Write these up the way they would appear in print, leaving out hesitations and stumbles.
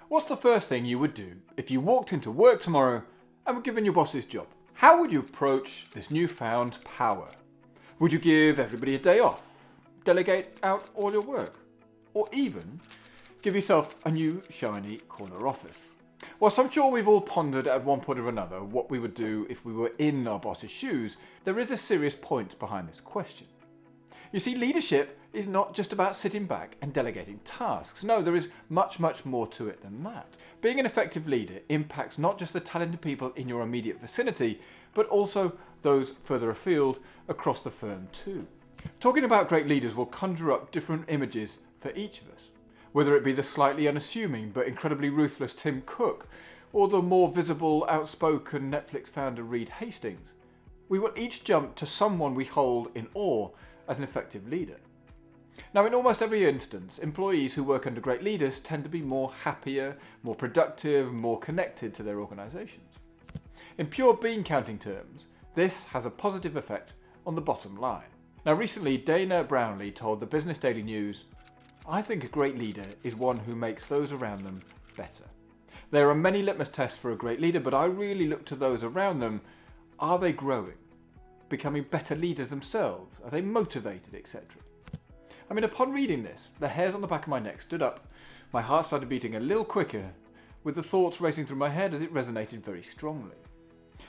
What's the first thing you would do if you walked into work tomorrow and were given your boss's job? How would you approach this newfound power? Would you give everybody a day off? Delegate out all your work? Or even give yourself a new shiny corner office? Whilst I'm sure we've all pondered at one point or another what we would do if we were in our boss's shoes, there is a serious point behind this question. You see, leadership is not just about sitting back and delegating tasks. No, there is much, much more to it than that. Being an effective leader impacts not just the talented people in your immediate vicinity, but also those further afield across the firm too. Talking about great leaders will conjure up different images for each of us, whether it be the slightly unassuming but incredibly ruthless Tim Cook, or the more visible, outspoken Netflix founder Reed Hastings. We will each jump to someone we hold in awe as an effective leader. Now, in almost every instance, employees who work under great leaders tend to be more happier, more productive, more connected to their organisations. In pure bean counting terms, this has a positive effect on the bottom line. Now, recently, Dana Brownlee told the Business Daily News, "I think a great leader is one who makes those around them better. There are many litmus tests for a great leader, but I really look to those around them. Are they growing? Becoming better leaders themselves? Are they motivated, etc.?" I mean, upon reading this, the hairs on the back of my neck stood up, my heart started beating a little quicker, with the thoughts racing through my head as it resonated very strongly.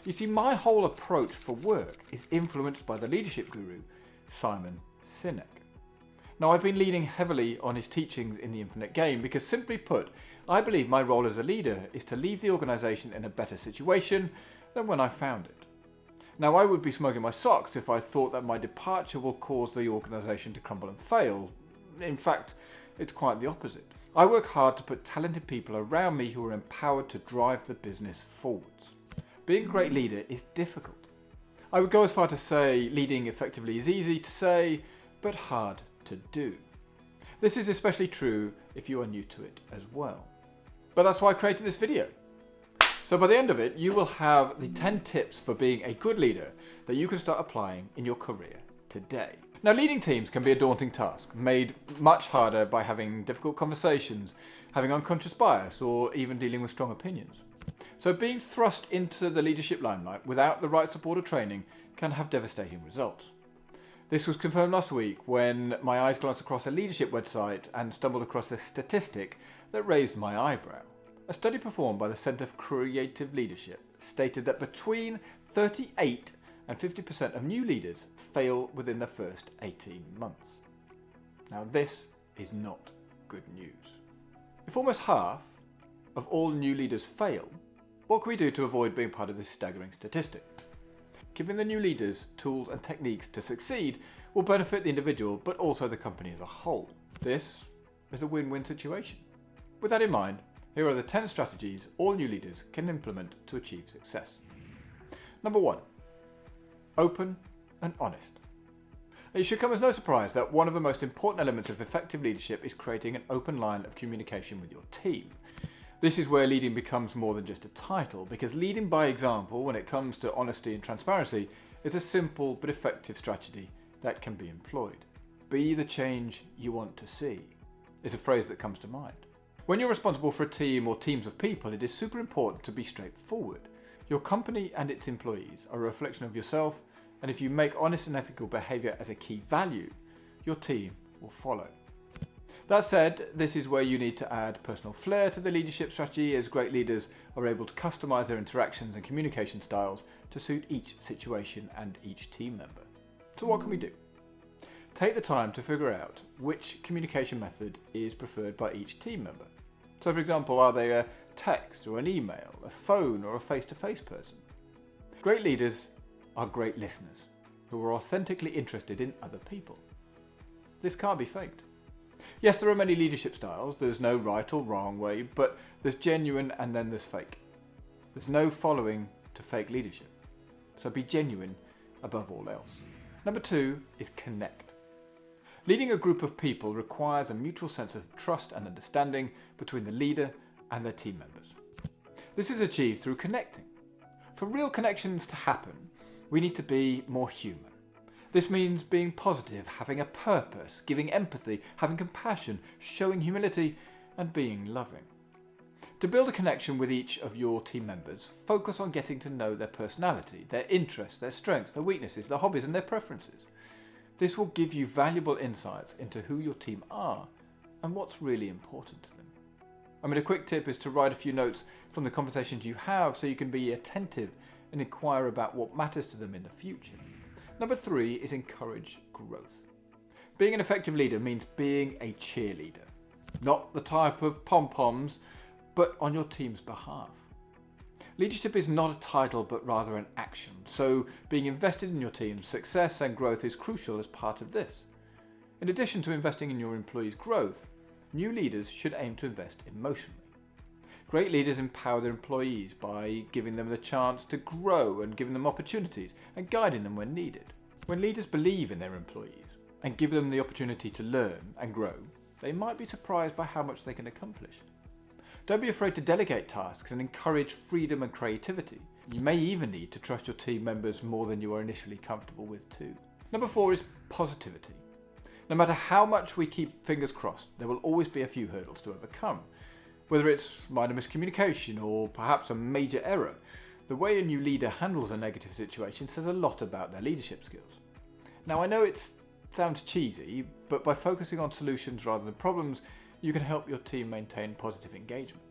You see, my whole approach for work is influenced by the leadership guru, Simon Sinek. Now, I've been leaning heavily on his teachings in The Infinite Game because, simply put, I believe my role as a leader is to leave the organisation in a better situation than when I found it. Now, I would be smoking my socks if I thought that my departure will cause the organisation to crumble and fail. In fact, it's quite the opposite. I work hard to put talented people around me who are empowered to drive the business forwards. Being a great leader is difficult. I would go as far to say leading effectively is easy to say, but hard to do. This is especially true if you are new to it as well. But that's why I created this video. So by the end of it, you will have the 10 tips for being a good leader that you can start applying in your career today. Now, leading teams can be a daunting task, made much harder by having difficult conversations, having unconscious bias, or even dealing with strong opinions. So being thrust into the leadership limelight without the right support or training can have devastating results. This was confirmed last week when my eyes glanced across a leadership website and stumbled across a statistic that raised my eyebrow. A study performed by the Centre for Creative Leadership stated that between 38 and 50% of new leaders fail within the first 18 months. Now, this is not good news. If almost half of all new leaders fail, what can we do to avoid being part of this staggering statistic? Giving the new leaders tools and techniques to succeed will benefit the individual, but also the company as a whole. This is a win-win situation. With that in mind, here are the 10 strategies all new leaders can implement to achieve success. Number 1, open and honest. It should come as no surprise that one of the most important elements of effective leadership is creating an open line of communication with your team. This is where leading becomes more than just a title, because leading by example when it comes to honesty and transparency is a simple but effective strategy that can be employed. Be the change you want to see is a phrase that comes to mind. When you're responsible for a team or teams of people, it is super important to be straightforward. Your company and its employees are a reflection of yourself, and if you make honest and ethical behaviour as a key value, your team will follow. That said, this is where you need to add personal flair to the leadership strategy, as great leaders are able to customise their interactions and communication styles to suit each situation and each team member. So what can we do? Take the time to figure out which communication method is preferred by each team member. So for example, are they a text or an email, a phone or a face-to-face person? Great leaders are great listeners who are authentically interested in other people. This can't be faked. Yes, there are many leadership styles. There's no right or wrong way, but there's genuine and then there's fake. There's no following to fake leadership. So be genuine above all else. Number 2 is connect. Leading a group of people requires a mutual sense of trust and understanding between the leader and their team members. This is achieved through connecting. For real connections to happen, we need to be more human. This means being positive, having a purpose, giving empathy, having compassion, showing humility, and being loving. To build a connection with each of your team members, focus on getting to know their personality, their interests, their strengths, their weaknesses, their hobbies and their preferences. This will give you valuable insights into who your team are and what's really important to them. A quick tip is to write a few notes from the conversations you have so you can be attentive and inquire about what matters to them in the future. Number 3 is encourage growth. Being an effective leader means being a cheerleader. Not the type of pom-poms, but on your team's behalf. Leadership is not a title, but rather an action. So being invested in your team's success and growth is crucial as part of this. In addition to investing in your employees' growth, new leaders should aim to invest emotionally. Great leaders empower their employees by giving them the chance to grow and giving them opportunities and guiding them when needed. When leaders believe in their employees and give them the opportunity to learn and grow, they might be surprised by how much they can accomplish. Don't be afraid to delegate tasks and encourage freedom and creativity. You may even need to trust your team members more than you are initially comfortable with too. Number 4 is positivity. No matter how much we keep fingers crossed, there will always be a few hurdles to overcome. Whether it's minor miscommunication or perhaps a major error, the way a new leader handles a negative situation says a lot about their leadership skills. Now I know it sounds cheesy, but by focusing on solutions rather than problems, you can help your team maintain positive engagement.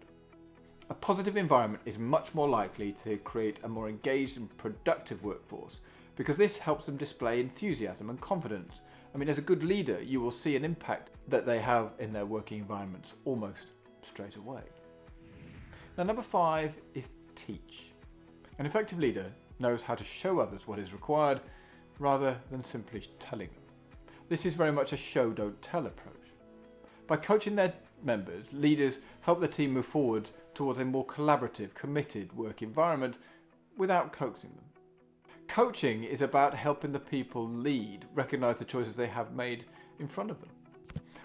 A positive environment is much more likely to create a more engaged and productive workforce because this helps them display enthusiasm and confidence. As a good leader, you will see an impact that they have in their working environments almost straight away. Now, number 5 is teach. An effective leader knows how to show others what is required rather than simply telling them. This is very much a show, don't tell approach. By coaching their members, leaders help the team move forward towards a more collaborative, committed work environment without coaxing them. Coaching is about helping the people lead recognize the choices they have made in front of them.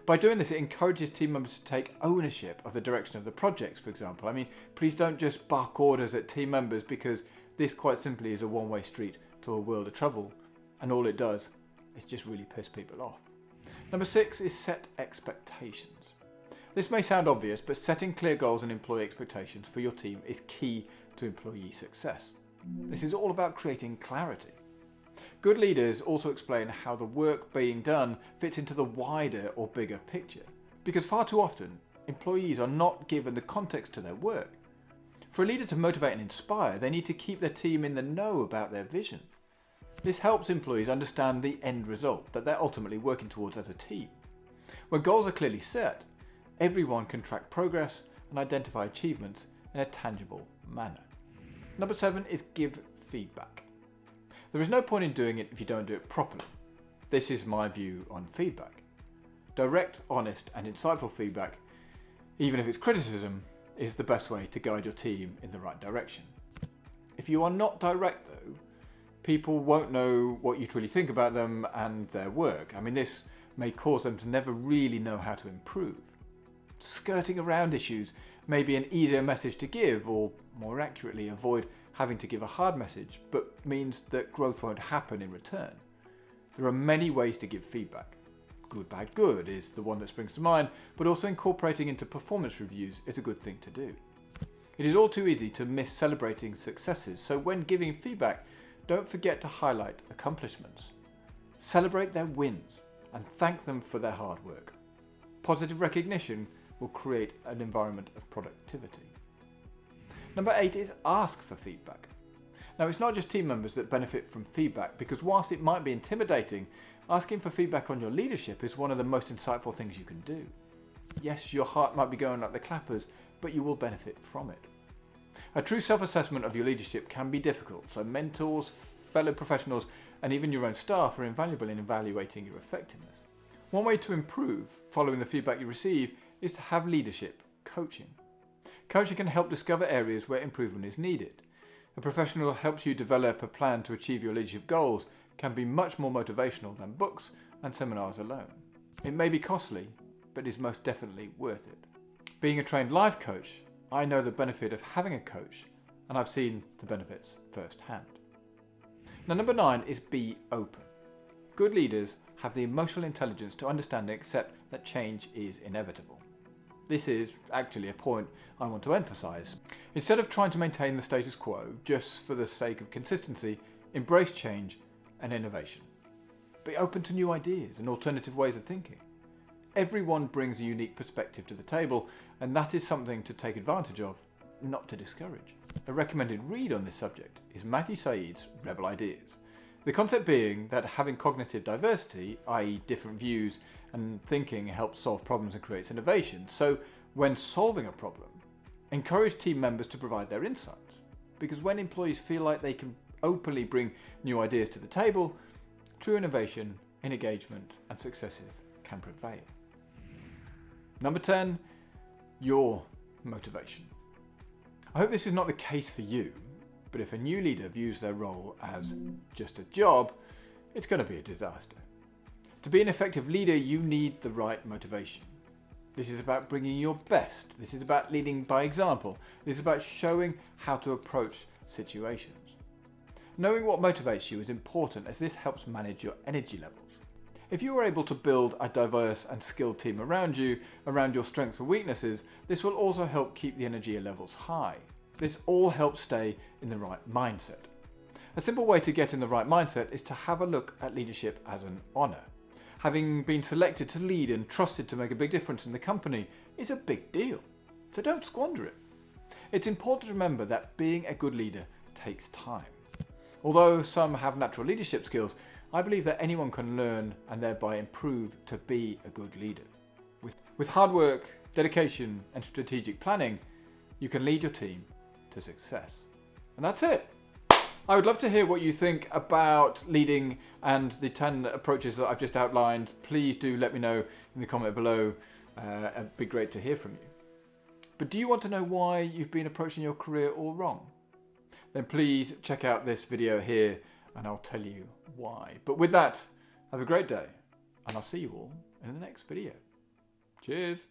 By doing this, it encourages team members to take ownership of the direction of the projects, for example. Please don't just bark orders at team members because this quite simply is a one-way street to a world of trouble, and all it does is just really piss people off. Number 6 is set expectations. This may sound obvious, but setting clear goals and employee expectations for your team is key to employee success. This is all about creating clarity. Good leaders also explain how the work being done fits into the wider or bigger picture, because far too often, employees are not given the context to their work. For a leader to motivate and inspire, they need to keep their team in the know about their vision. This helps employees understand the end result that they're ultimately working towards as a team. When goals are clearly set, everyone can track progress and identify achievements in a tangible manner. Number 7 is give feedback. There is no point in doing it if you don't do it properly. This is my view on feedback. Direct, honest, and insightful feedback, even if it's criticism, is the best way to guide your team in the right direction. If you are not direct though, people won't know what you truly think about them and their work. This may cause them to never really know how to improve. Skirting around issues may be an easier message to give, or more accurately, avoid having to give a hard message, but means that growth won't happen in return. There are many ways to give feedback. Good, bad, good is the one that springs to mind, but also incorporating into performance reviews is a good thing to do. It is all too easy to miss celebrating successes, so when giving feedback, don't forget to highlight accomplishments. Celebrate their wins and thank them for their hard work. Positive recognition will create an environment of productivity. Number 8 is ask for feedback. Now, it's not just team members that benefit from feedback, because whilst it might be intimidating, asking for feedback on your leadership is one of the most insightful things you can do. Yes, your heart might be going like the clappers, but you will benefit from it. A true self-assessment of your leadership can be difficult, so mentors, fellow professionals, and even your own staff are invaluable in evaluating your effectiveness. One way to improve following the feedback you receive is to have leadership coaching. Coaching can help discover areas where improvement is needed. A professional who helps you develop a plan to achieve your leadership goals can be much more motivational than books and seminars alone. It may be costly, but is most definitely worth it. Being a trained life coach, I know the benefit of having a coach, and I've seen the benefits firsthand. Now, number 9 is be open. Good leaders have the emotional intelligence to understand and accept that change is inevitable. This is actually a point I want to emphasise. Instead of trying to maintain the status quo just for the sake of consistency, embrace change and innovation. Be open to new ideas and alternative ways of thinking. Everyone brings a unique perspective to the table, and that is something to take advantage of, not to discourage. A recommended read on this subject is Matthew Said's Rebel Ideas. The concept being that having cognitive diversity, i.e. different views and thinking, helps solve problems and creates innovation. So when solving a problem, encourage team members to provide their insights. Because when employees feel like they can openly bring new ideas to the table, true innovation, engagement and successes can prevail. Number 10, your motivation. I hope this is not the case for you, but if a new leader views their role as just a job, it's going to be a disaster. To be an effective leader, you need the right motivation. This is about bringing your best. This is about leading by example. This is about showing how to approach situations. Knowing what motivates you is important, as this helps manage your energy levels. If you are able to build a diverse and skilled team around you, around your strengths and weaknesses, this will also help keep the energy levels high. This all helps stay in the right mindset. A simple way to get in the right mindset is to have a look at leadership as an honour. Having been selected to lead and trusted to make a big difference in the company is a big deal, so don't squander it. It's important to remember that being a good leader takes time. Although some have natural leadership skills, I believe that anyone can learn and thereby improve to be a good leader. With hard work, dedication and strategic planning, you can lead your team to success. And that's it. I would love to hear what you think about leading and the 10 approaches that I've just outlined. Please do let me know in the comment below. It'd be great to hear from you. But do you want to know why you've been approaching your career all wrong? Then please check out this video here and I'll tell you why. But with that, have a great day and I'll see you all in the next video. Cheers.